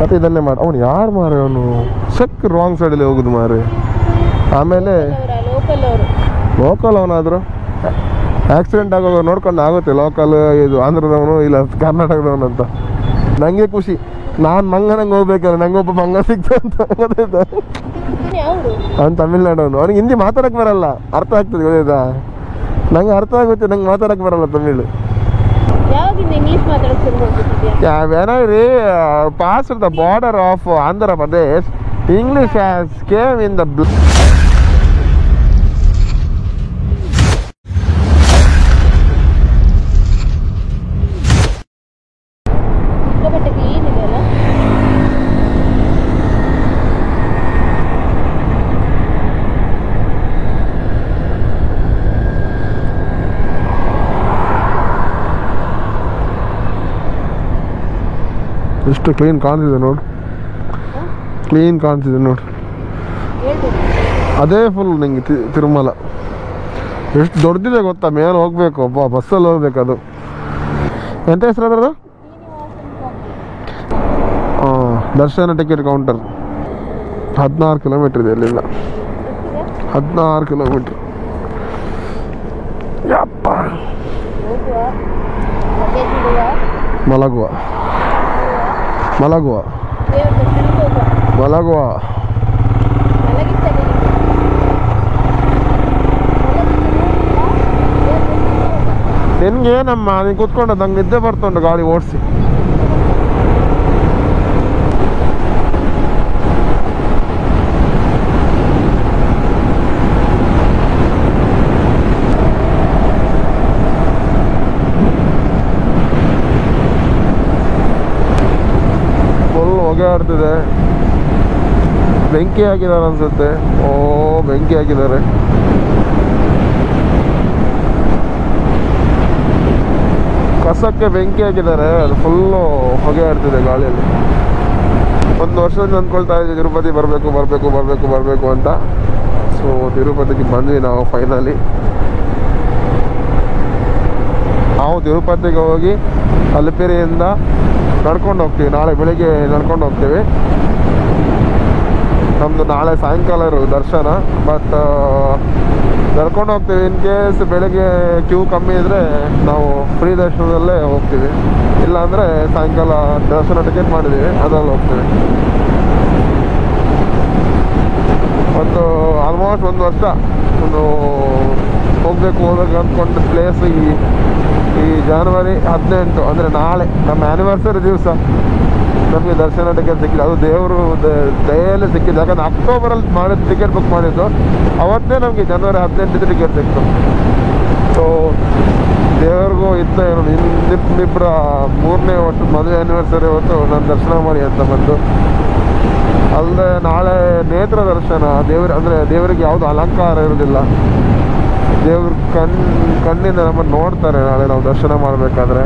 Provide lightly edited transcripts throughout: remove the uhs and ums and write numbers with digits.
ಮತ್ತೆ ಇದನ್ನೇ ಮಾಡಿ ಅವನು ಯಾರು ಮಾರೆ ಅವನು ಸಕ್ ರಾಂಗ್ ಸೈಡಲ್ಲಿ ಹೋಗುದು ಮಾರೆ. ಆಮೇಲೆ ಲೋಕಲ್ ಅವನಾದ್ರು ಆಕ್ಸಿಡೆಂಟ್ ಆಗೋದು ನೋಡ್ಕೊಂಡು ಆಗುತ್ತೆ. ಲೋಕಲ್ ಇದು ಆಂಧ್ರದವನು ಇಲ್ಲ ಕರ್ನಾಟಕದವನು ಅಂತ ನನಗೆ ಖುಷಿ. ನಾನು ಮಂಗನಂಗೆ ಹೋಗ್ಬೇಕಾದ್ರೆ ನಂಗೆ ಒಬ್ಬ ಮಂಗ ಸಿಕ್ತ ಅಂತ ಗೊತ್ತಾಯ್ತಾ. ಅವ್ನು ತಮಿಳ್ನಾಡವನು, ಅವ್ನಿಗೆ ಹಿಂದಿ ಮಾತಾಡಕ್ಕೆ ಬರಲ್ಲ, ಅರ್ಥ ಆಗ್ತದೆ ಗೊತ್ತಾಯ್ತಾ. ನಂಗೆ ಅರ್ಥ ಆಗುತ್ತೆ, ನಂಗೆ ಮಾತಾಡಕ್ಕೆ ಬರಲ್ಲ Tamil. When I passed the border of Andhra Pradesh, English has came in the ಎಷ್ಟು ಕ್ಲೀನ್ ಕಾಣ್ತಿದೆ ನೋಡು, ಕ್ಲೀನ್ ಕಾಣ್ತಿದೆ ನೋಡು. ಅದೇ ಫುಲ್ ನಿಂಗೆ ತಿರುಮಲ ಎಷ್ಟು ದೊಡ್ಡದಿದೆ ಗೊತ್ತಾ. ಮೇಲೆ ಹೋಗ್ಬೇಕು, ಒಬ್ಬ ಬಸ್ಸಲ್ಲಿ ಹೋಗ್ಬೇಕು. ಅದು ಎಂತ ಹೆಸರು ಅದ್ರದ್ದು? ದರ್ಶನ ಟಿಕೆಟ್ ಕೌಂಟರ್. 16 ಕಿಲೋಮೀಟರ್ ಇದೆ ಅಲ್ಲಿಂದ. 16 ಕಿಲೋಮೀಟರ್. ಯಪ್ಪ ಮಲಗುವ ಮಲಗುವ ಮಲಗುವ. ನಿನ್ಗೇನಮ್ಮ, ನೀನು ಕೂತ್ಕೊಂಡು ನಂಗೆ ನಿದ್ದೆ ಬರ್ತುಂಟು ಗಾಡಿ ಓಡಿಸಿ. ಹೊಗೆ ಆಡ್ತಿದೆ. ಬೆಂಕಿ ಹಾಕಿದ್ದಾರೆ ಅನ್ಸುತ್ತೆ. ಓ ಬೆಂಕಿ ಹಾಕಿದ್ದಾರೆ. ಕಸಕ್ಕೆ ಬೆಂಕಿ ಹಾಕಿದ್ದಾರೆ. ಅದು ಫುಲ್ಲು ಹೊಗೆ ಆಡ್ತಿದೆ ಗಾಳಿಯಲ್ಲಿ. ಒಂದು ವರ್ಷದಿಂದ ಅಂದ್ಕೊಳ್ತಾ ಇದ್ದೀವಿ ತಿರುಪತಿ ಬರಬೇಕು ಬರಬೇಕು ಬರಬೇಕು ಬರಬೇಕು ಅಂತ. ಸೊ ತಿರುಪತಿಗೆ ಬಂದ್ವಿ ನಾವು ಫೈನಲಿ. ನಾವು ತಿರುಪತಿಗೆ ಹೋಗಿ ಅಲಿಪಿರಿಯಿಂದ ನಡ್ಕೊಂಡು ಹೋಗ್ತೀವಿ. ನಾಳೆ ಬೆಳಿಗ್ಗೆ ನಡ್ಕೊಂಡು ಹೋಗ್ತೀವಿ. ನಮ್ಮದು ನಾಳೆ ಸಾಯಂಕಾಲ ಇರೋದು ದರ್ಶನ. ಬಟ್ ನಡ್ಕೊಂಡು ಹೋಗ್ತೀವಿ. ಇನ್ ಕೇಸ್ ಬೆಳಗ್ಗೆ ಕ್ಯೂ ಕಮ್ಮಿ ಇದ್ದರೆ ನಾವು ಫ್ರೀ ದರ್ಶನದಲ್ಲೇ ಹೋಗ್ತೀವಿ. ಇಲ್ಲಾಂದರೆ ಸಾಯಂಕಾಲ ದರ್ಶನ ಟಿಕೆಟ್ ಮಾಡಿದ್ದೀವಿ, ಅದರಲ್ಲಿ ಹೋಗ್ತೀವಿ. ಆಲ್ಮೋಸ್ಟ್ ಒಂದು ವರ್ಷ ಹೋಗ್ಬೇಕು ಅಂದ್ಕೊಂಡ ಪ್ಲೇಸ್ ಈ ಜನವರಿ 18 ಅಂದರೆ ನಾಳೆ ನಮ್ಮ ಆ್ಯನಿವರ್ಸರಿ ದಿವಸ ನಮಗೆ ದರ್ಶನ ಟಿಕೆಟ್ ಸಿಕ್ಕಿಲ್ಲ. ಅದು ದೇವರು ದಯೆಯಲ್ಲೇ ಸಿಕ್ಕಿದ್ದು. ಯಾಕಂದರೆ ಅಕ್ಟೋಬರಲ್ಲಿ ಮಾಡಿದ್ದು ಟಿಕೆಟ್ ಬುಕ್ ಮಾಡಿದ್ದು, ಅವತ್ತೇ ನಮಗೆ ಜನವರಿ 18 ಟಿಕೆಟ್ ಸಿಕ್ತು. ಸೊ ದೇವ್ರಿಗೂ ಇತ್ತ ಏನು ನಿಮ್ಮಿಬ್ಬರ 3ನೇ ವರ್ಷದ ಮದುವೆ ಆ್ಯನಿವರ್ಸರಿ ಹೊತ್ತು ನಾನು ದರ್ಶನ ಮಾಡಿ ಅಂತ ಬಂದು. ಅಲ್ಲದೆ ನಾಳೆ ನೇತ್ರ ದರ್ಶನ. ಅಂದರೆ ದೇವರಿಗೆ ಯಾವುದು ಅಲಂಕಾರ ಇರೋದಿಲ್ಲ. ದೇವ್ರ ಕಣ್ಣಿಂದ ನಮ್ಮನ್ನು ನೋಡ್ತಾರೆ ನಾಳೆ ನಾವು ದರ್ಶನ ಮಾಡಬೇಕಾದ್ರೆ.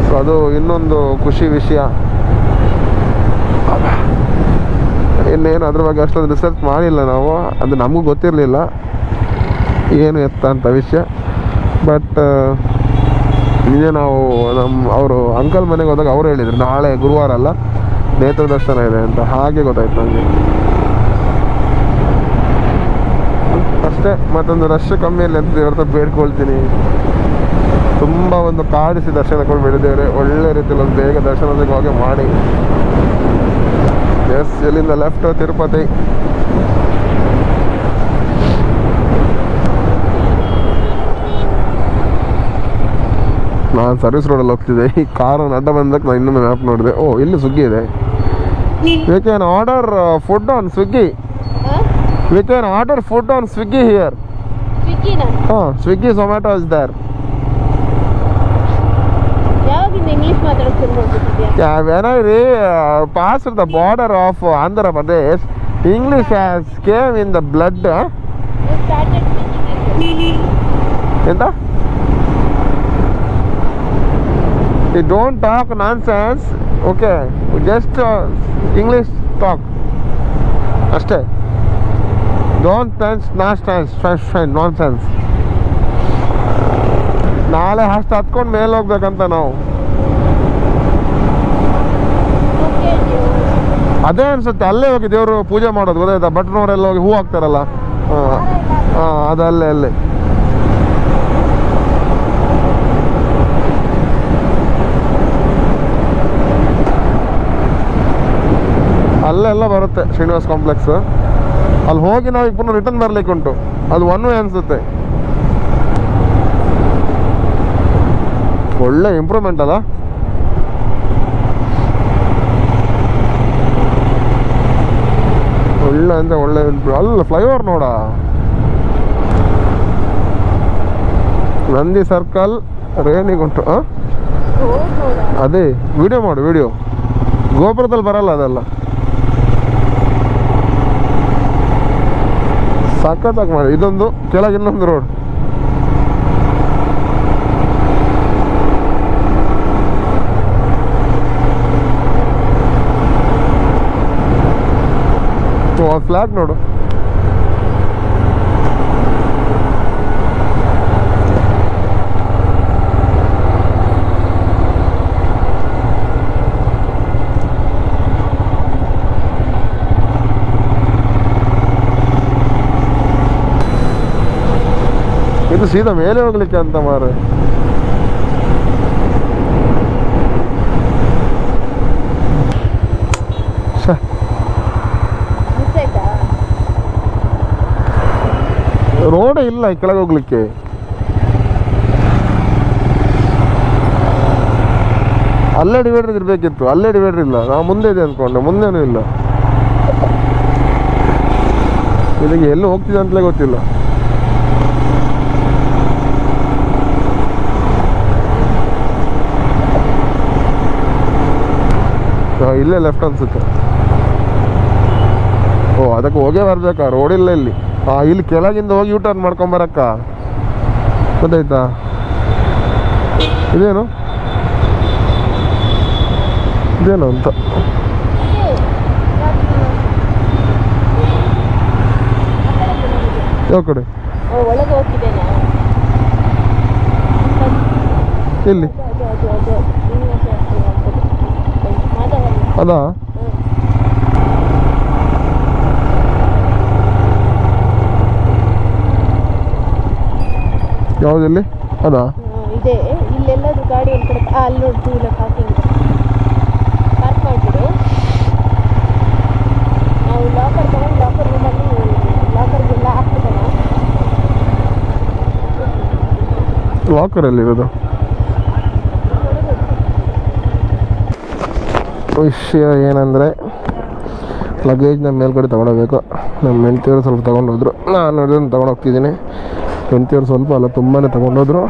ಸೊ ಅದು ಇನ್ನೊಂದು ಖುಷಿ ವಿಷಯ. ಇನ್ನೇನು ಅದ್ರ ಬಗ್ಗೆ ಅಷ್ಟೊಂದು ರಿಸರ್ಚ್ ಮಾಡಿಲ್ಲ ನಾವು. ಅದು ನಮಗೂ ಗೊತ್ತಿರಲಿಲ್ಲ ಏನು ಎತ್ತ ಅಂತ ವಿಷಯ. ಬಟ್ ನಿನ್ನೆ ನಾವು ಅವರು ಅಂಕಲ್ ಮನೆಗೆ ಹೋದಾಗ ಅವ್ರು ಹೇಳಿದರು ನಾಳೆ ಗುರುವಾರ ಅಲ್ಲ ನೇತ್ರ ದರ್ಶನ ಇದೆ ಅಂತ. ಹಾಗೆ ಗೊತ್ತಾಯ್ತು ನನಗೆ ಅಷ್ಟೇ. ಮತ್ತೊಂದು ರಶ್ ಕಮ್ಮಿ ಇರಲಿ ಅಂತ ದೇವ್ರ ಬೇಡ್ಕೊಳ್ತೀನಿ. ತುಂಬ ಒಂದು ಕಾಡಿಸಿ ದರ್ಶನ ಕೊಡ್ಬೇಡಿದ್ದೇವ್ರೆ. ಒಳ್ಳೆ ರೀತಿಯಲ್ಲಿ ಒಂದು ಬೇಗ ದರ್ಶನ ಸಿಗುವಾಗೆ ಮಾಡಿ. ಎಸ್, ಇಲ್ಲಿಂದ ಲೆಫ್ಟ್ ತಿರುಪತಿ. ನಾನು ಸರ್ವಿಸ್ ರೋಡಲ್ಲಿ ಹೋಗ್ತಿದ್ದೆ. ಈ ಕಾರು ಅಡ್ಡ ಬಂದಕ್ಕೆ ನಾನು ಇನ್ನೊಂದು ಮ್ಯಾಪ್ ನೋಡಿದೆ. ಓ ಇಲ್ಲಿ ಸ್ವಿಗ್ಗಿ ಇದೆ. We can order food on Swiggy. We can order food on Swiggy here. Swiggy na? Swiggy, Zomato is there. ಯಾವಾಗಿಂದ ಇಂಗ್ಲಿಷ್ ಮಾತಾಡೋಕೆ ಶುರು ಮಾಡ್ಬಿಟ್ಟಿದ್ಯಾ? Yeah, when I passed the border of Andhra Pradesh, English has came in the blood. You started speaking English. ಎಂತ? You don't talk nonsense. Okay, just English talk. ಅಷ್ಟೇ. Don't nonsense. ನಾಳೆ ಅಷ್ಟು ಹತ್ಕೊಂಡು ಮೇಲೆ ಹೋಗ್ಬೇಕಂತ ನಾವು. ಅದೇ ಅನ್ಸುತ್ತೆ, ಅಲ್ಲೇ ಹೋಗಿ ದೇವರು ಪೂಜೆ ಮಾಡೋದು ಗೊತ್ತಾಯ್ತಾ, ಭಟ್ರವರೆಲ್ಲ ಹೋಗಿ ಹೂ ಹಾಕ್ತಾರಲ್ಲ, ಹಾಂ ಅದು ಅಲ್ಲೇ ಅಲ್ಲೆಲ್ಲ ಬರುತ್ತೆ ಶ್ರೀನಿವಾಸ್ ಕಾಂಪ್ಲೆಕ್ಸ್. ಅಲ್ಲಿ ಹೋಗಿ ನಾವು ಈಗ ಪುನಃ ರಿಟರ್ನ್ ಬರ್ಲಿಕ್ಕೆ ಉಂಟು, ಅದು ಒನ್ ವೇ ಅನ್ಸುತ್ತೆ. ಒಳ್ಳೆ ಇಂಪ್ರೂವ್ಮೆಂಟ್ ಅಲ್ಲ. ಒಳ್ಳೆ ಅಂದರೆ ಒಳ್ಳೆ ಅಲ್ಲ ಫ್ಲೈಓವರ್ ನೋಡ, ನಂದಿ ಸರ್ಕಲ್ ರೇಣಿಗುಂಟು. ಅದೇ ವಿಡಿಯೋ ಮಾಡು, ವಿಡಿಯೋ ಗೋಪುರದಲ್ಲಿ ಬರಲ್ಲ ಅದೆಲ್ಲ. ಸಖತ್ತಾಗಿ ಮಾಡಿ. ಇದೊಂದು ಕೆಳಗೆ ಇನ್ನೊಂದು ರೋಡ್. ಫ್ಲಾಗ್ ನೋಡು. ಇದು ಸೀದಾ ಮೇಲೆ ಹೋಗ್ಲಿಕ್ಕೆ ಅಂತ ಮಾರ. ರೋಡೇ ಇಲ್ಲ ಈ ಕೆಳಗೆ ಹೋಗ್ಲಿಕ್ಕೆ. ಅಲ್ಲೇ ಡಿವೈಡರ್ ಇರಬೇಕಿತ್ತು, ಅಲ್ಲೇ ಡಿವೈಡರ್ ಇಲ್ಲ. ನಾವು ಮುಂದೆ ಇದೆ ಅಂದ್ಕೊಂಡೆ, ಮುಂದೇನೂ ಇಲ್ಲ. ಇಲ್ಲಿಗೆ ಎಲ್ಲೂ ಹೋಗ್ತಿದೆ ಅಂತಲೇ ಗೊತ್ತಿಲ್ಲ. ಇಲ್ಲೇ ಲೆಫ್ಟ್ ಅನ್ಸುತ್ತೆ. ಓ ಅದಕ್ಕೆ ಹೋಗೇ ಬರ್ಬೇಕಾ, ರೋಡ್ ಇಲ್ಲ ಇಲ್ಲಿ. ಇಲ್ಲಿ ಕೆಳಗಿಂದ ಹೋಗಿ ಯೂ ಟರ್ನ್ ಮಾಡ್ಕೊಂಬರಕ್ಕ ಗೊತ್ತಾಯ್ತಾ. ಇದೇನು ಅಂತ ಯಾವ ಕಡೆ ಇಲ್ಲಿ ಅದಾ? ಯಾವುದಿಲ್ಲಿ ಅದಾ? ಇದೆ ಇಲ್ಲೆಲ್ಲದು ಗಾಡಿ ಒಂದು ಕಡೆ ಅಲ್ಲಿ ನೋಡಿ, ಟೂ ವೀಲರ್ ಪಾರ್ಕಿಂಗ್ ಪಾರ್ಕ್ ಮಾಡಿಬಿಡು. ನಾವು ಲಾಕರ್ ತಗೊಂಡು ಲಾಕರ್ ರೂಮಲ್ಲಿ ಲಾಕರ್ಗೆಲ್ಲ ಹಾಕ್ಬಿಡೋಣ. ಲಾಕರ್ ಎಲ್ಲಿರೋದು? ವಿಷಯ ಏನಂದರೆ ಲಗೇಜ್ನ ಮೇಲ್ಗಡೆ ತೊಗೊಂಡೋಗ್ಬೇಕು. ನಮ್ಮ ಹೆಂಡ್ತಿಯವರು ಸ್ವಲ್ಪ ತೊಗೊಂಡೋದ್ರು, ನಾನು ಇದನ್ನು ತೊಗೊಂಡೋಗ್ತಿದ್ದೀನಿ. ಹೆಂಡ್ತಿಯವರು ಸ್ವಲ್ಪ ಅಲ್ಲ ತುಂಬಾ ತೊಗೊಂಡೋದ್ರು.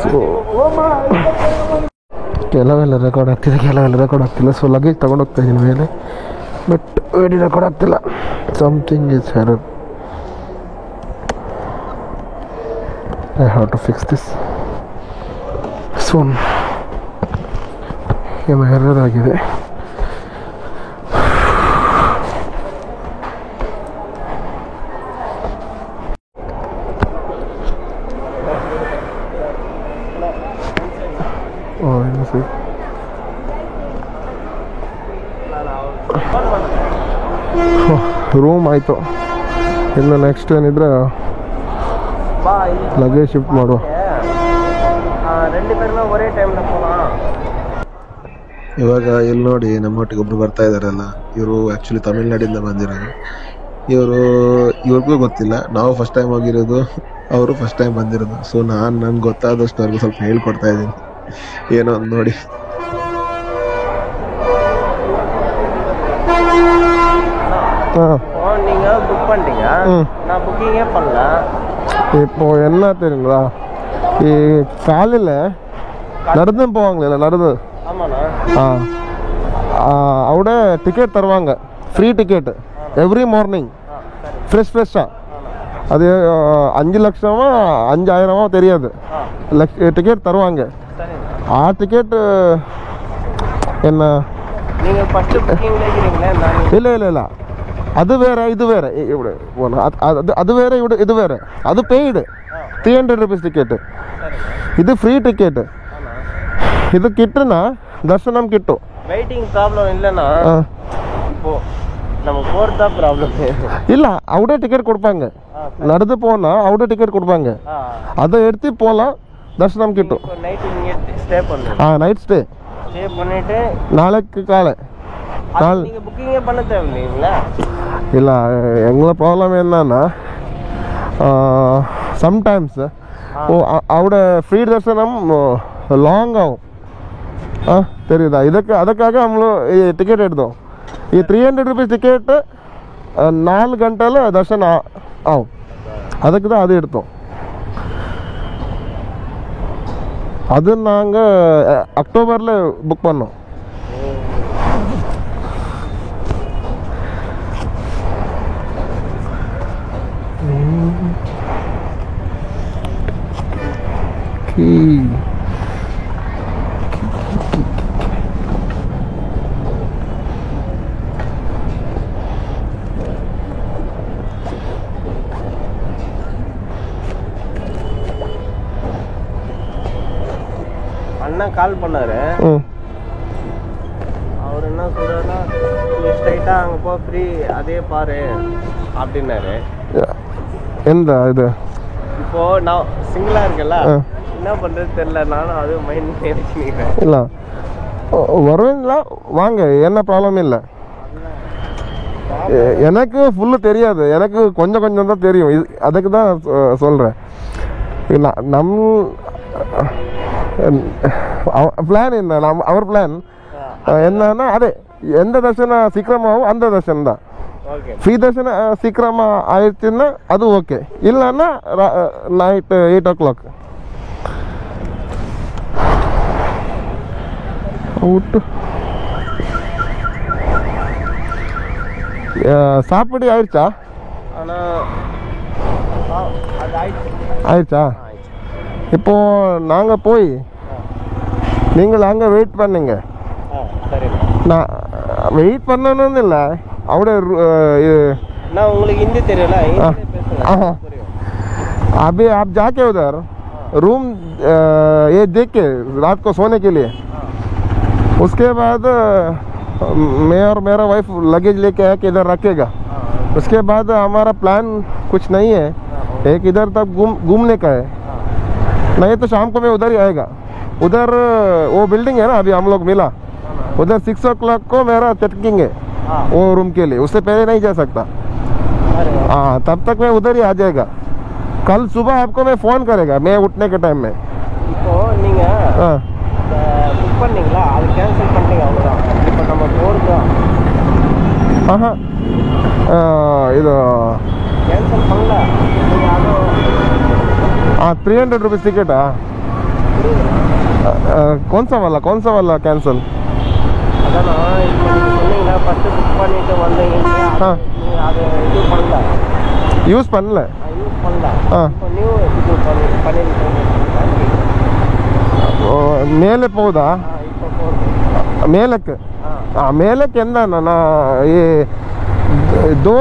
ಸೊ ಕೆಲವೆಲ್ಲ ರೆಕಾರ್ಡ್ ಆಗ್ತಿದೆ, ಕೆಲವೆಲ್ಲ ರೆಕಾರ್ಡ್ ಆಗ್ತಿಲ್ಲ. ಸೊ ಲಗೇಜ್ ತೊಗೊಂಡೋಗ್ತಾ ಇದ್ದೀನಿ ಮೇಲೆ, ಬಟ್ ವಿಡಿಯೋ ರೆಕಾರ್ಡ್ ಆಗ್ತಿಲ್ಲ. Something is error. I have to fix this soon. ಏನೋ ಎರರ್ ಆಗಿದೆ. ರೂಮ್ ಆಯಿತು. ಇನ್ನು ನೆಕ್ಸ್ಟ್ ಏನಿದ್ರೆ ಲಗೇಜ್ ಶಿಫ್ಟ್ ಮಾಡುವ. ಇವಾಗ ಇಲ್ಲಿ ನೋಡಿ ನಮ್ಮೊಟ್ಟಿಗೆ ಒಬ್ರು ಬರ್ತಾ ಇದ್ದಾರಲ್ಲ, ಇವರು ಆ್ಯಕ್ಚುಲಿ ತಮಿಳ್ನಾಡಿಂದ ಬಂದಿರೋದು. ಇವ್ರಿಗೂ ಗೊತ್ತಿಲ್ಲ, ನಾವು ಫಸ್ಟ್ ಟೈಮ್ ಹೋಗಿರೋದು, ಅವರು ಫಸ್ಟ್ ಟೈಮ್ ಬಂದಿರೋದು. ಸೊ ನನ್ಗೆ ಗೊತ್ತಾದಷ್ಟು ಅವ್ರಿಗೆ ಸ್ವಲ್ಪ ಹೇಳ್ಕೊಡ್ತಾ ಇದ್ದೀನಿ, ಏನೋ ಒಂದು ನೋಡಿ. நீங்க புக் பண்ணிட்டீங்க, நான் புக்கிங்கே பண்ணல. இப்போ என்ன தெரியுங்களா, காலையில் நடந்து போவாங்களே, நடந்து அவட டிக்கெட் தருவாங்க, ஃப்ரீ டிக்கெட் எவ்ரி மார்னிங், ஃப்ரெஷ்ஷாக. அது 5 லட்சமா 5000 தெரியாது, டிக்கெட் தருவாங்க. ஆ டிக்கெட் என்ன இல்லை அது வேற இது வேற, அது வேற இது வேற. அது பெய்டு 300 rupees ಟಿಕೆಟ್, ಇದು ಫ್ರೀ ಟಿಕೆಟ್. ಇದು ಕಿಟ್ಟನ ದರ್ಶನಂ ಕಿಟ್ಟು வெயிட்டிங் ப்ராப்ளம் இல்லைன்னா இப்போ நம்ம போகிறதா ப்ராப்ளம் ಇಲ್ಲ ಅವಡೇ ಟಿಕೆಟ್ ಕೊಡ್ಪಾಂಗ ನಡೆದು போனா ಅವಡೇ ಟಿಕೆಟ್ ಕೊಡ್ಪಾಂಗ அதை எடுத்து போகலாம் தரிசனம் கிட்டும் நைட் இங்கே ஸ்டே பண்ணுங்க நைட் ஸ்டே பண்ணிட்டு நாளைக்கு காலை நீங்கள் புக்கிங்கே பண்ண தேவையில்லைங்களா ಇಲ್ಲ எங்களை ப்ராப்ளம் என்னன்னா சம்டைம்ஸ் அவட ஃப்ரீ தரிசனம் லாங் ஆகும் தெரியுதா ಅದಕ್ಕಾಗಿ நம்மளோ ಟಿಕೆಟ್ எடுத்தோம் ಈ 300 rupees ಟಿಕೆಟ್ 4 ಗಂಟೆல ದರ್ಶನ ஆகும் அதுக்கு தான் அது எடுத்தோம் அது நாங்கள் அக்டோபரில் புக் பண்ணோம் அண்ணா கால் பண்ணாரு அவர் என்ன சொல்றாருன்னா நீ ஸ்ட்ரைட்டா அங்க போ ஃப்ரீ அதே பாரு அப்படின்னாரு எந்த இது இப்போ நான் சிங்கிளா இருக்கல என்ன பண்றது தெரியல நானும் அது மைண்ட் நினைக்கிறேன் இல்லை வருவீங்களா வாங்க என்ன ப்ராப்ளம் இல்லை எனக்கு ஃபுல்லு தெரியாது எனக்கு கொஞ்சம் கொஞ்சம் தான் தெரியும் அதுக்கு தான் சொல்கிறேன் ಪ್ಲ್ಯಾನ್ என்ன அவர் ಪ್ಲ್ಯಾನ್ என்னன்னா ಅದೇ ಎಂದ ದರ್ಶನ ಸೀಕ್ರಮವು ಅಂದ ದರ್ಶನ தான் ಫ್ರೀ ದರ್ಶನ ಸೀಕ್ರಮ ಆಯ್ತಿನ್ನ ಅದು ಓಕೆ ಇಲ್ಲನ್ನ ನೈಟ್ 8 o'clock ಊಟ சாப்பிடு ஆயிடுச்சா ஆயிடுச்சா இப்போ நாங்கள் போய் நீங்கள் அங்கே வெயிட் பண்ணுங்க நான் வெயிட் பண்ணணும்னு இல்லை அவட நான் உங்களுக்கு हिंदी தெரியல अभी आप जाके उधर रूम ये देख के रात को सोने के लिए उसके बाद मैं और मेरा वाइफ लगेज लेके आके इधर रखेगा उसके बाद हमारा प्लान कुछ नहीं है एक इधर तक घूमने का है नहीं तो शाम को मैं उधर ही आएगा उधर वो बिल्डिंग है ना अभी हम लोग मिला उधर 6 o'clock को मेरा चेकिंग है वो रूम के लिए उससे पहले नहीं जा सकता हाँ तब तक मैं उधर ही आ जाएगा कल सुबह आपको मैं फ़ोन करेगा मैं उठने के टाइम में இப்போ நீங்க புக் பண்ணீங்களா அது கேன்சல் பண்ணிட்டீங்க அவ்வளவுதான் இப்போ நம்ம போறது இது கேன்சல் பண்ணல நீங்க அது 300 rupees टिकट कौन सा वाला कैंसिल அதான் இப்போ நீங்க சொன்னீங்களா ஃபர்ஸ்ட் புக் பண்ணிட்டு வந்தீங்க நீங்க அது இது பண்ணல யூஸ் பண்ணல இப்போ நியூ இது பண்ணிருக்கீங்க ಮೇಲೆ போகுದಾ ಮೇಲಕ್ಕೆ ಮೇಲಕ್ಕೆ ಎಂದ ये 2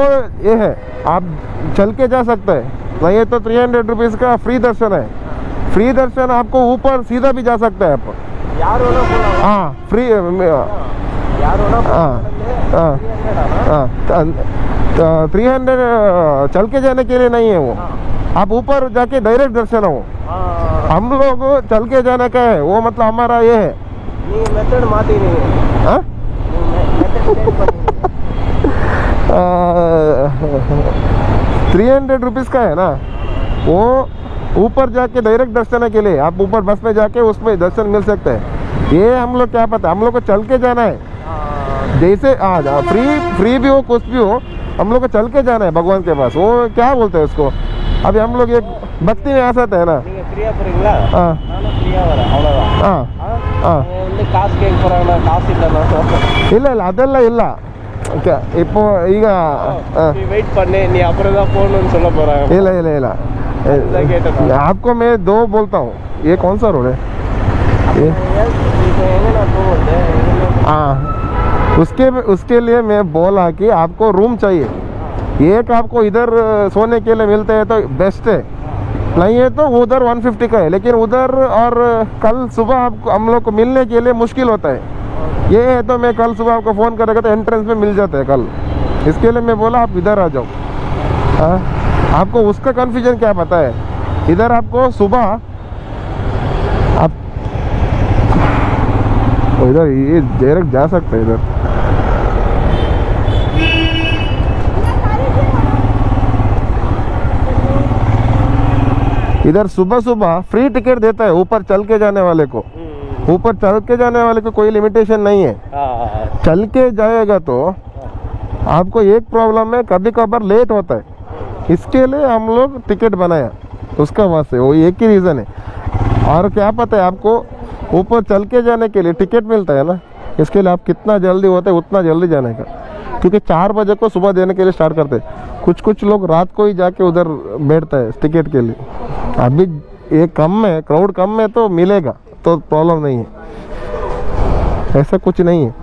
ये है आप चल के जा सकते हैं नहीं तो 300 rupees का फ्री दर्शन है फ्री दर्शन आपको ऊपर सीधा भी जा सकते हैं आप यार हाँ फ्री यार 300 चल के जाने के लिए नहीं है वो आप ऊपर जाके डायरेक्ट दर्शन हो हम लोग चल के जाने का है वो मतलब हमारा ये है मेथड माती नहीं हाँ 300 rupees का है ना वो ऊपर जाके डायरेक्ट दर्शन के लिए आप ऊपर बस में जाके उसमें दर्शन मिल सकते हैं ये हम लोग क्या पता हम लोग को चल के जाना है जैसे फ्री भी हो कुछ भी हो हम लोग को चल के जाना है भगवान के पास वो क्या बोलते हैं उसको अभी हम लोग एक भक्ति में आ सकते हैं ना फ्रीया போறீங்களா நானும் ஃப்ரீயா வரேன் அவ்வளவுதான் வந்து காசு கேட்க போறாங்க காசு இல்ல ಇಲ್ಲ ಅದೆಲ್ಲ ಇಲ್ಲ இப்போ ಈಗ வெயிட் பண்ணு நீ அப்புறம் தான் போகணும்னு சொல்ல போறாங்க ಇಲ್ಲ आपको मैं 2 बोलता हूँ ये कौन सा रोड है हाँ उसके लिए मैं बोला कि आपको रूम चाहिए एक आपको इधर सोने के लिए मिलते हैं तो बेस्ट है नहीं है तो उधर 150 का है लेकिन उधर और कल सुबह आपको हम लोग को मिलने के लिए मुश्किल होता है ये है तो मैं कल सुबह आपको फ़ोन करेगा तो एंट्रेंस में मिल जाता है कल, इसके लिए मैं बोला आप इधर आ जाओ। हाँ, आपको उसका कन्फ्यूजन क्या पता है, इधर आपको सुबह आप इधर ये डायरेक्ट जा सकते हैं इधर। इधर सुबह सुबह फ्री टिकट देता है ऊपर चल के जाने वाले को। ऊपर चल के जाने वाले को कोई लिमिटेशन नहीं है। चल के जाएगा तो आपको एक प्रॉब्लम है, कभी कभार लेट होता है, इसके लिए हम लोग टिकट बनाया, उसका वास्ते वो एक ही रीज़न है। और क्या पता है आपको, ऊपर चल के जाने के लिए टिकट मिलता है ना, इसके लिए आप कितना जल्दी होता है उतना जल्दी जाने का, क्योंकि 4 बजे को सुबह देने के लिए स्टार्ट करते हैं। कुछ लोग रात को ही जाके उधर बैठता है टिकट के लिए। अभी ये कम है, क्राउड कम है तो मिलेगा, तो प्रॉब्लम नहीं है, ऐसा कुछ नहीं है।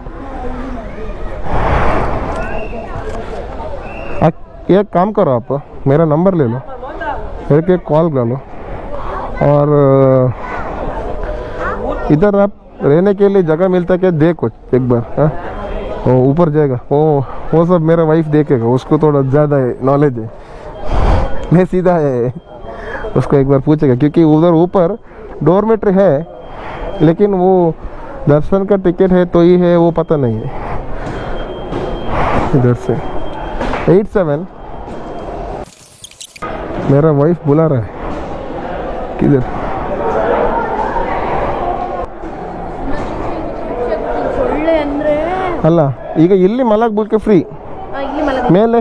एक काम करो, आप मेरा नंबर ले लो, एक कॉल कर लो, और इधर आप रहने के लिए जगह मिलता है क्या देखो एक बार। हाँ, वो ऊपर जाएगा, वो सब मेरा वाइफ देखेगा, उसको थोड़ा ज़्यादा है नॉलेज है, मैं सीधा है, उसको एक बार पूछेगा, क्योंकि उधर ऊपर डॉर्मेट्री है लेकिन वो दर्शन का टिकट है तो ही है वो पता नहीं है। इधर से 87 मेरा वाइफ बुला रहा है, किधर? ಅಲ್ಲ ಈಗ ಇಲ್ಲಿ ಮಲಗಕ್ಕೆ ಫ್ರೀ, ಮೇಲೆ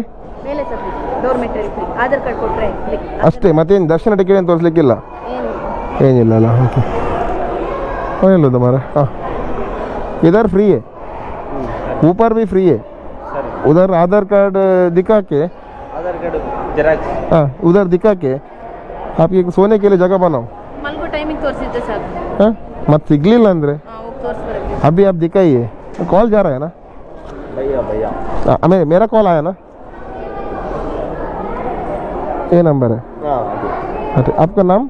ಅಷ್ಟೇ, ಮತ್ತೇನು ದರ್ಶನ ಟಿಕೆಟ್ ಏನು ತೋರಿಸ್ಲಿಕ್ಕಿಲ್ಲ, ಏನಿಲ್ಲ ಅಲ್ಲ? ಓಕೆ, हेलो तुम्हारा। हाँ, इधर फ्री है, ऊपर भी फ्री है, उधर आधार कार्ड दिखा के, आधार कार्ड जेरॉक्स, हाँ उधर दिखा के आप ये सोने के लिए जगह बनाओ। मलगो टाइमिंग तोರಿಸಿದ್ದೆ ಸರ್। हाँ, मत सिगलिಲ್ಲ ಅಂದ್ರೆ तोರಿಸ್ಬರಕ್ಕೆ अभी आप दिखाइए, कॉल जा रहा है ना भैया? मेरा कॉल आया ना, ये नंबर है। अच्छा, आपका नाम?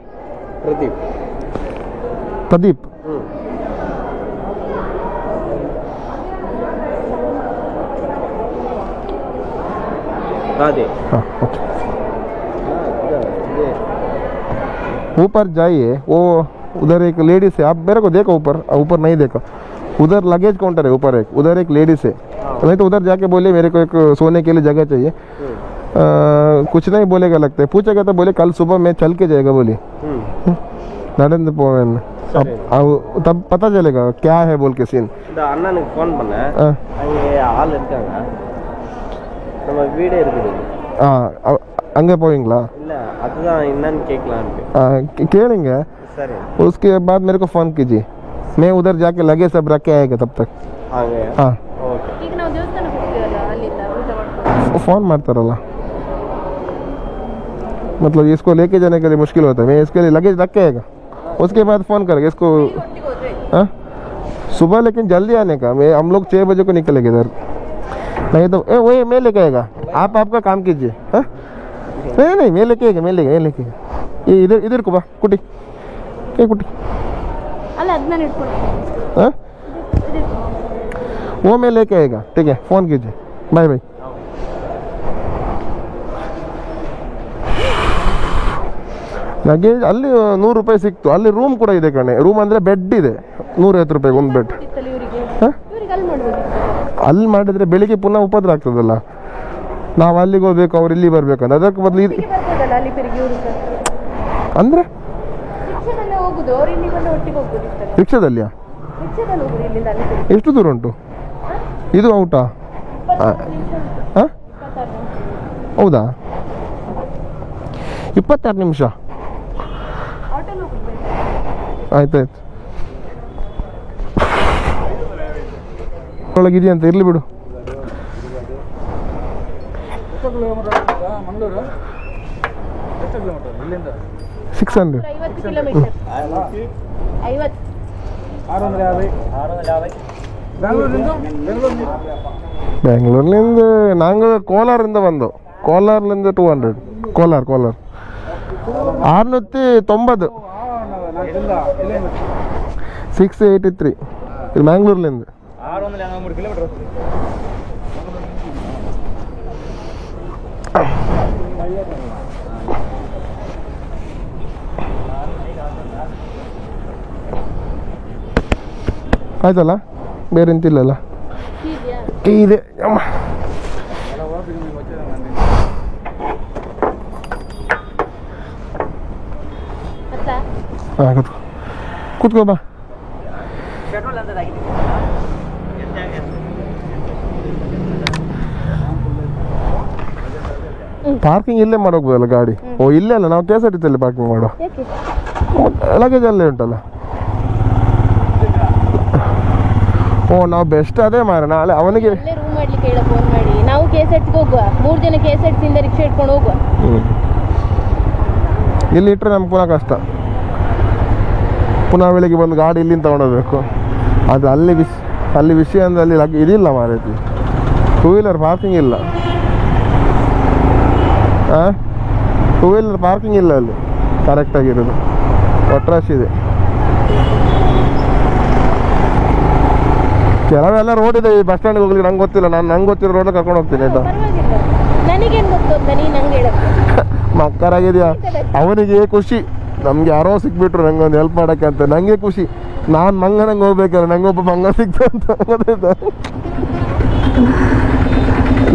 प्रदीप। हाँ, ओके। ऊपर जाइए, वो उधर एक लेडीज है, आप मेरे को देखो ऊपर, ऊपर नहीं देखा, उधर लगेज काउंटर है ऊपर एक, उधर एक लेडीज है, नहीं तो उधर जाके बोले मेरे को एक सोने के लिए जगह चाहिए। कुछ नहीं बोलेगा लगता है, पूछेगा तो बोले कल सुबह मैं चल के जाएगा बोली नरेंद्र पवन। अब तब पता चलेगा क्या है बोल के सीन। அண்ணா எனக்கு ஃபோன் பண்ணேன், அங்கே ஆள் இருக்காங்க, நம்ம வீடே இருக்குது। அங்கே போவீங்களா? இல்லை, அதுதான் என்னன்னு கேட்கலான்ட்டு। கேளுங்க, சரி। उसके बाद मेरे को फ़ोन कीजिए, मैं उधर जाके लगे सब रख के आएगा तब तक। हाँ, ಈಗ ನಾವು ದೇವಸ್ಥಾನಕ್ಕೆ ಹೋಗ್ತೀವಲ್ಲ, ಅಲ್ಲಿಂದ ಊಟ ಮಾಡ್ಕೊಂಡು फ़ोन मारता मतलब इसको लेके जाने के लिए मुश्किल होता है, मैं इसके लिए लगेज रख के आएगा, उसके बाद फ़ोन करेगा इसको। हाँ, सुबह लेकिन जल्दी आने का, मैं हम लोग 6 बजे को निकलेंगे इधर, नहीं तो वही मैं लेके आएगा, आप आपका काम कीजिए। हाँ, नहीं मैं लेके आएगा, मैं लेके ये इधर को बा कुटी, ये कुटी, ಅಲ್ಲ ಅದನ್ನ ಇಟ್ಕೊಂಡು हाँ वो मैं लेके आएगा, ठीक है? फ़ोन कीजिए, बाय बाय। ಲಗೇಜ್ ಅಲ್ಲಿ 100 ರೂಪಾಯಿ ಸಿಕ್ತು, ಅಲ್ಲಿ ರೂಮ್ ಕೂಡ ಇದೆ ಕಣೆ, ರೂಮ್ ಅಂದರೆ ಬೆಡ್ ಇದೆ, 150 ರೂಪಾಯಿಗೆ ಒಂದು ಬೆಡ್। ಅಲ್ಲಿ ಮಾಡಿದರೆ ಬೆಳಿಗ್ಗೆ ಪುನಃ ಉಪದ್ರ ಆಗ್ತದಲ್ಲ, ನಾವು ಅಲ್ಲಿಗೆ ಹೋಗ್ಬೇಕು, ಅವ್ರು ಇಲ್ಲಿ ಬರ್ಬೇಕಂತ, ಅದಕ್ಕೆ ಬದಲು ಇದು ಅಂದರೆ ರಿಕ್ಷಾದಲ್ಲಿಯಾ? ಎಷ್ಟು ದೂರ ಉಂಟು ಇದು ಔಟಾ? ಹಾಂ, ಹೌದಾ? 26 ನಿಮಿಷ ಆಯ್ತಾಯ್ತು, ಒಳಗಿದೆಯಂತ ಇರಲಿ ಬಿಡು। ಮಂಗಳೂರು ಎಷ್ಟು ಕಿಲೋಮೀಟರ್ ಇಲ್ಲಿಂದ? 600 50 ಕಿಲೋಮೀಟರ್ 50 650 ಬೆಂಗಳೂರಿನಿಂದ ನಂಗೆ ಕೋಲಾರಿಂದ ಬಂದು, ಕೋಲಾರದಿಂದ 200, ಕೋಲಾರ 690, 683 ಇದು ಮ್ಯಾಂಗ್ಳೂರ್ಲಿಂದ 683 ಕಿಲೋಮೀಟರ್ ವస్తుంది. ಆಯ್ತಲ್ಲ, ಬೇರೆ ಎಂತಿಲ್ಲಲ್ಲ. ಇದೆಯಾ? ಟೀ ಇದೆ ಅಮ್ಮ. ಹಾಂ ಕೂತ್ಕೋ ಬಾ. ಪಾರ್ಕಿಂಗ್ ಇಲ್ಲೇ ಮಾಡೋಗ್ಬೋದಲ್ಲ ಗಾಡಿ? ಓ ಇಲ್ಲೇ ಅಲ್ಲ, ನಾವು KSRTC ಪಾರ್ಕಿಂಗ್ ಮಾಡೋ. ಲಗೇಜ್ ಅಲ್ಲೇ ಉಂಟಲ್ಲ. ಓ ನಾವು ಬೆಸ್ಟ್ ಅದೇ ಮಾರ. ನಾಳೆ ಅವನಿಗೆ ರೂಮ್ ಮಾಡ್ಲಿಕ್ಕೆ ಹೇಳ, ಫೋನ್ ಮಾಡಿ. ನಾವು KSRTC ಹೋಗುವ, 3 ಜನ KSRTC ಇಂದ ರಿಕ್ಷಾ ಇಟ್ಕೊಂಡು ಹೋಗುವ. ಇಲ್ಲಿ ಇಟ್ಟರೆ ನಮ್ಗೆ ಪುನಃ ಕಷ್ಟ. ಪುನಃ ಬೆಳಿಗ್ಗೆ ಬಂದು ಗಾಡಿ ಇಲ್ಲಿಂದ ತಗೊಂಡೋಗ್ಬೇಕು. ಅದು ಅಲ್ಲಿ ವಿಷಯ ಅಂದರೆ ಅಲ್ಲಿ ಇದಿಲ್ಲ ಮಾರೈತಿ, 2 ವೀಲರ್ ಪಾರ್ಕಿಂಗ್ ಇಲ್ಲ. 2 ವೀಲರ್ ಪಾರ್ಕಿಂಗ್ ಇಲ್ಲ ಅಲ್ಲಿ ಕರೆಕ್ಟಾಗಿರೋದು. ಒಟ್ರಾಶ್ ಇದೆ. ಕೆಲವೆಲ್ಲ ರೋಡ್ ಇದೆ. ಈ ಬಸ್ ಸ್ಟ್ಯಾಂಡ್ಗೆ ಹೋಗ್ಲಿಕ್ಕೆ ನಂಗೆ ಗೊತ್ತಿಲ್ಲ. ನಂಗೆ ಗೊತ್ತಿರೋ ರೋಡ್ ಕರ್ಕೊಂಡು ಹೋಗ್ತೀನಿ ಆಯ್ತಾ. ನನಗೇನು ಗೊತ್ತು ಅಂತ ನೀನು ನಂಗೆ ಹೇಳಕ್ಕೆ ಮಕ್ಕರಾಗಿದೆಯಾ? ಅವನಿಗೆ ಖುಷಿ, ನಮ್ಗೆ ಯಾರೋ ಸಿಕ್ಬಿಟ್ರು ನಂಗೆ ಒಂದು ಹೆಲ್ಪ್ ಮಾಡೋಕ್ಕೆ ಅಂತ. ನನಗೆ ಖುಷಿ, ನಾನು ಮಂಗನಂಗೆ ಹೋಗ್ಬೇಕಾದ್ರೆ ನಂಗೆ ಒಬ್ಬ ಮಂಗ ಸಿಕ್ತು ಅಂತ.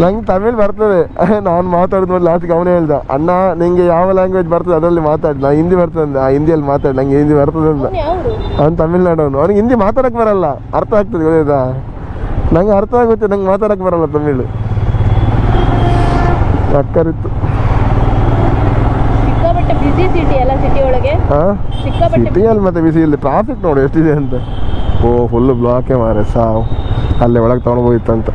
ನಂಗೆ ತಮಿಳ್ ಬರ್ತದೆ. ನಾನು ಮಾತಾಡಿದ್ಮೇಲೆ ಲಾಸ್ಟಿಗೆ ಅವನೇ ಹೇಳ್ದ, ಅಣ್ಣ ನಿಂಗೆ ಯಾವ ಲ್ಯಾಂಗ್ವೇಜ್ ಬರ್ತದೆ ಅದರಲ್ಲಿ ಮಾತಾಡಿ. ನಾನು ಹಿಂದಿ ಬರ್ತದೆ, ಆ ಹಿಂದಿಯಲ್ಲಿ ಮಾತಾಡಿ, ನಂಗೆ ಹಿಂದಿ ಬರ್ತದೆ ಅಂತ. ಅವ್ನು ತಮಿಳ್ನಾಡವನು, ಅವ್ನಿಗೆ ಹಿಂದಿ ಮಾತಾಡಕ್ಕೆ ಬರಲ್ಲ, ಅರ್ಥ ಆಗ್ತದೆ ಗೊತ್ತಾ. ನಂಗೆ ಅರ್ಥ ಆಗುತ್ತೆ, ನಂಗೆ ಮಾತಾಡಕ್ಕೆ ಬರಲ್ಲ ತಮಿಳು. ಅಕ್ಕರಿತ್ತು. ಸಿಕ್ಕಾಪಟ್ಟೆ ಬಿಸಿ ಸಿಟಿ ಅಲ್ಲ ಸಿಟಿ ಒಳಗೆ. ಸಿಟಿಯಲ್ಲಿ ಮತ್ತೆ ಬಿಸಿ ಇಲ್ಲಿ ಟ್ರಾಫಿಕ್ ನೋಡಿ ಎಷ್ಟಿದೆ ಅಂತ. ಓ ಫುಲ್ಲು ಬ್ಲಾಕೇ ಮಾರೆ ಸಾವು. ಅಲ್ಲೇ ಒಳಗೆ ತಗೊಂಡು ಹೋಗಿತ್ತಂತ.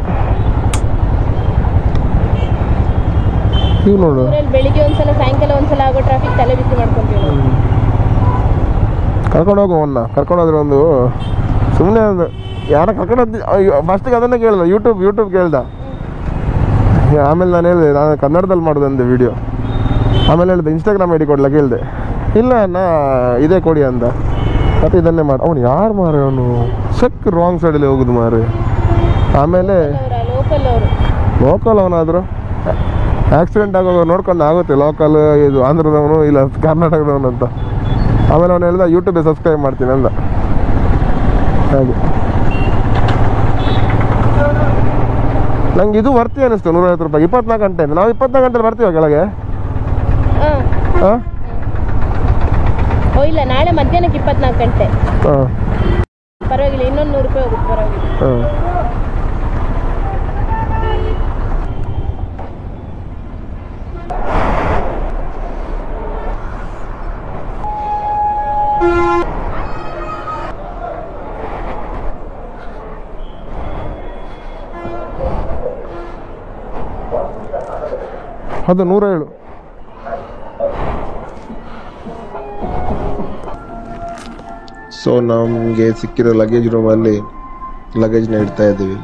ಇವು ನೋಡು, ಬೆಳಿಗ್ಗೆ ಒಂದ್ಸಲ ಸಾಯಂಕಾಲ ಒಂದ್ಸಲ ಆಗೋ ಟ್ರಾಫಿಕ್ ತಲೆ ಬಿಸಿ ಮಾಡ್ಕೊಂತೀವಿ. ಕರ್ಕೊಂಡು ಹೋಗುವನ್ನ ಕರ್ಕೊಂಡೋದ್ರೆ ಒಂದು ಸುಮ್ಮನೆ ಒಂದು ಯಾರ ಕರ್ಕೊಂಡೋದ್ ಫಸ್ಟಿಗೆ ಅದನ್ನೇ ಕೇಳ್ದ. ಯೂಟ್ಯೂಬ್ ಕೇಳ್ದ. ಆಮೇಲೆ ನಾನು ಹೇಳಿದೆ ನಾನು ಕನ್ನಡದಲ್ಲಿ ಮಾಡೋದು ಅಂದೆ ವಿಡಿಯೋ. ಆಮೇಲೆ ಹೇಳಿದೆ ಇನ್ಸ್ಟಾಗ್ರಾಮ್ ಐಡಿ ಕೊಡ್ಲ ಕೇಳಿದೆ. ಇಲ್ಲ ನಾ ಇದೇ ಕೊಡಿ ಅಂದ. ಮತ್ತೆ ಇದನ್ನೇ ಮಾಡಿ. ಅವನು ಯಾರು ಮಾರೆ, ಅವನು ಸಕ್ ರಾಂಗ್ ಸೈಡಲ್ಲಿ ಹೋಗುದು ಮಾರೆ. ಆಮೇಲೆ ಲೋಕಲ್ ಅವನಾದ್ರು ಆಕ್ಸಿಡೆಂಟ್ ಆಗೋದು ನೋಡ್ಕೊಂಡು ಆಗುತ್ತೆ. ಲೋಕಲ್ ಇದು ಆಂಧ್ರದವನು ಇಲ್ಲ ಕರ್ನಾಟಕದವನು ಅಂತ. ಆಮೇಲೆ ಅವನು ಹೇಳ್ದ ಯೂಟ್ಯೂಬೇ ಸಬ್ಸ್ಕ್ರೈಬ್ ಮಾಡ್ತೀನಿ ಅಂದ. ಹಾಗೆ ನಂಗೆ ಇದು ಬರ್ತೀವಿ ಅನ್ನಿಸ್ತು. 150 ರೂಪಾಯಿ 24 ಗಂಟೆ. ನಾವು 24 ಗಂಟೆಲಿ ಬರ್ತೀವ ಕೆಳಗೆ? ಹಾಂ ಇಲ್ಲ, ನಾಳೆ ಮಧ್ಯಾಹ್ನಕ್ಕೆ 24 ಗಂಟೆ. ಹಾಂ ಪರವಾಗಿಲ್ಲ, ಇನ್ನೊಂದು 100 ರೂಪಾಯಿ ಹೋಗುತ್ತೆ, ಪರವಾಗಿಲ್ಲ. ಹಾಂ ಅದು 107. ಸೊ ನಮಗೆ ಸಿಕ್ಕಿರೋ ಲಗೇಜ್ ರೂಮಲ್ಲಿ ಲಗೇಜ್ನ ಇಡ್ತಾ ಇದ್ದೀವಿ.